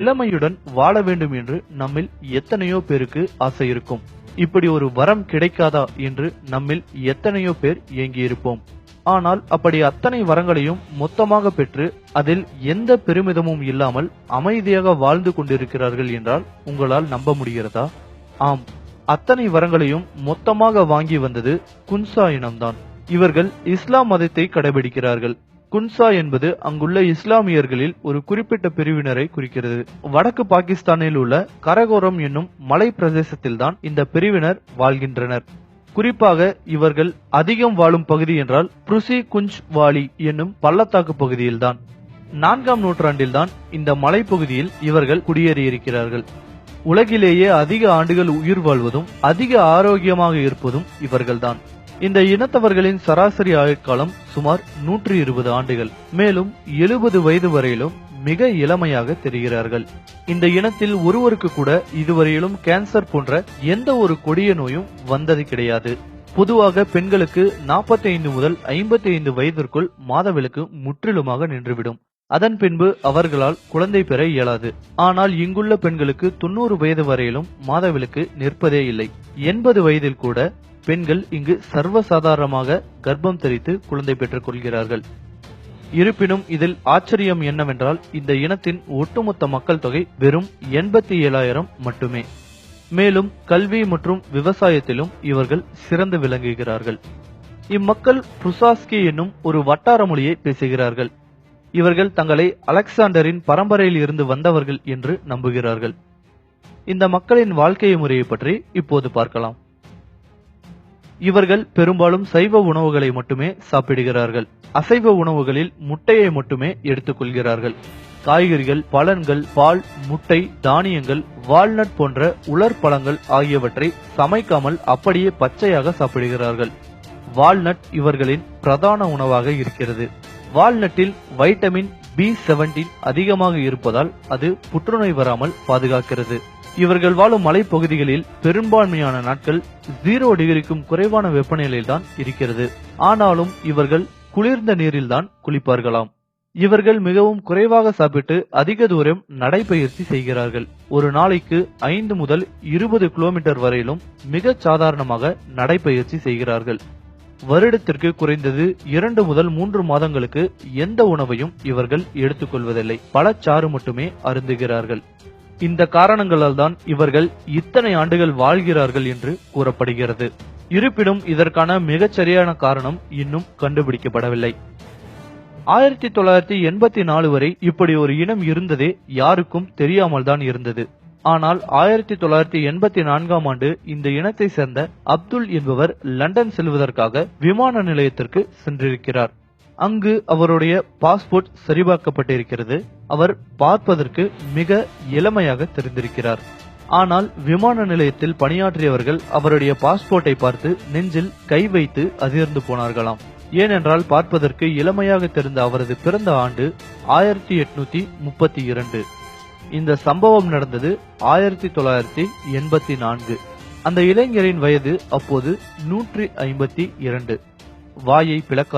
இளமையுடன் வாழ வேண்டும் என்று நம்மில் எத்தனையோ பேருக்கு ஆசை இருக்கும். இப்படி ஒரு வரம் கிடைக்காதா என்று நம்மில் எத்தனையோ பேர் ஏங்கியிருப்போம். ஆனால் அப்படி அத்தனை வரங்களையும் மொத்தமாக பெற்று அதில் எந்த பெருமிதமும் இல்லாமல் அமைதியாக வாழ்ந்து கொண்டிருக்கிறார்கள் என்றால் உங்களால் நம்ப முடிகிறதா? ஆம், அத்தனை வரங்களையும் மொத்தமாக வாங்கி வந்தது குன்சா இனம்தான். இவர்கள் இஸ்லாம் மதத்தை கடைபிடிக்கிறார்கள். குன்சா என்பது அங்குள்ள இஸ்லாமியர்களில் ஒரு குறிப்பிட்ட பிரிவினரை குறிக்கிறது. வடக்கு பாகிஸ்தானில் உள்ள கரகோரம் என்னும் மலை பிரதேசத்தில்தான் இந்த பிரிவினர் வாழ்கின்றனர். குறிப்பாக இவர்கள் அதிகம் வாழும் பகுதி என்றால் புருசி குஞ்ச் வாலி என்னும் பள்ளத்தாக்கு பகுதியில்தான். 4ஆம் நூற்றாண்டில்தான் இந்த மலைப்பகுதியில் இவர்கள் குடியேறியிருக்கிறார்கள். உலகிலேயே அதிக ஆண்டுகள் உயிர் வாழ்வதும் அதிக ஆரோக்கியமாக இருப்பதும் இவர்கள்தான். இந்த இனத்தவர்களின் சராசரி ஆயுட்காலம் சுமார் 120 ஆண்டுகள். மேலும் 70 வயது வரையிலும் மிக இளமையாக தெரிகிறார்கள். இந்த இனத்தில் ஒருவருக்கு கூட இதுவரையிலும் கேன்சர் போன்ற எந்த ஒரு கொடிய நோயும் வந்தது கிடையாது. பொதுவாக பெண்களுக்கு 45 முதல் 55 வயதிற்குள் மாதவிலக்கு முற்றிலுமாக நின்றுவிடும். அதன் பின்பு அவர்களால் குழந்தை பெற இயலாது. ஆனால் இங்குள்ள பெண்களுக்கு 90 வயது வரையிலும் மாதவிலக்கு நிற்பதே இல்லை. 80 வயதில் கூட பெண்கள் இங்கு சர்வசாதாரணமாக கர்ப்பம் தரித்து குழந்தை பெற்றுக் கொள்கிறார்கள். இருப்பினும் இதில் ஆச்சரியம் என்னவென்றால் இந்த இனத்தின் ஒட்டுமொத்த மக்கள் தொகை வெறும் 87,000 மட்டுமே. மேலும் கல்வி மற்றும் விவசாயத்திலும் இவர்கள் சிறந்து விளங்குகிறார்கள். இம்மக்கள் புசாஸ்கி என்னும் ஒரு வட்டார மொழியை பேசுகிறார்கள். இவர்கள் தங்களை அலெக்சாண்டரின் பரம்பரையில் இருந்து வந்தவர்கள் என்று நம்புகிறார்கள். இந்த மக்களின் வாழ்க்கை முறையை பற்றி இப்போது பார்க்கலாம். இவர்கள் பெரும்பாலும் சைவ உணவுகளை மட்டுமே சாப்பிடுகிறார்கள். அசைவ உணவுகளில் முட்டையை மட்டுமே எடுத்துக்கொள்கிறார்கள். காய்கறிகள், பழங்கள், பால், முட்டை, தானியங்கள், வால்நட் போன்ற உலர் பழங்கள் ஆகியவற்றை சமைக்காமல் அப்படியே பச்சையாக சாப்பிடுகிறார்கள். வால்நட் இவர்களின் பிரதான உணவாக இருக்கிறது. வால்நட்டில் வைட்டமின் B17 அதிகமாக இருப்பதால் அது புற்றுநோய் வராமல் பாதுகாக்கிறது. இவர்கள் வாழும் மலைப்பகுதிகளில் பெரும்பான்மையான நாட்கள் 0 டிகிரிக்கும் குறைவான வெப்பநிலையில்தான் இருக்கிறது. ஆனாலும் இவர்கள் குளிர்ந்த நீரில்தான் குளிப்பார்களாம். இவர்கள் மிகவும் குறைவாக சாப்பிட்டு அதிக தூரம் நடைபயிற்சி செய்கிறார்கள். ஒரு நாளைக்கு 5 முதல் 20 கிலோமீட்டர் வரையிலும் மிக சாதாரணமாக நடைபயிற்சி செய்கிறார்கள். வருடத்திற்கு குறைந்தது 2 முதல் 3 மாதங்களுக்கு எந்த உணவையும் இவர்கள் எடுத்துக்கொள்வதில்லை. பழச்சாறு மட்டுமே அருந்துகிறார்கள். இந்த காரணங்களால் தான் இவர்கள் இத்தனை ஆண்டுகள் வாழ்கிறார்கள் என்று கூறப்படுகிறது. இருப்பினும் இதற்கான மிகச்சரியான காரணம் இன்னும் கண்டுபிடிக்கப்படவில்லை. 1984 வரை இப்படி ஒரு இனம் இருந்ததே யாருக்கும் தெரியாமல் தான் இருந்தது. ஆனால் 1984ஆம் ஆண்டு இந்த இனத்தை சேர்ந்த அப்துல் என்பவர் லண்டன் செல்வதற்காக விமான நிலையத்திற்கு சென்றிருக்கிறார். அங்கு அவருடைய பாஸ்போர்ட் சரிபார்க்கப்பட்டிருக்கிறது. அவர் பார்ப்பதற்கு மிக இளமையாக தெரிந்திருக்கிறார். ஆனால் விமான நிலையத்தில் பணியாற்றியவர்கள் அவருடைய பாஸ்போர்ட்டை பார்த்து நெஞ்சில் கை வைத்து அதிர்ந்து போனார்களாம். ஏனென்றால் பார்ப்பதற்கு இளமையாக தெரிந்த அவரது பிறந்த ஆண்டு 1832. இந்த சம்பவம் நடந்தது 1984. அந்த இளைஞரின் வயது அப்போது 152. வாயை பிளக்காது.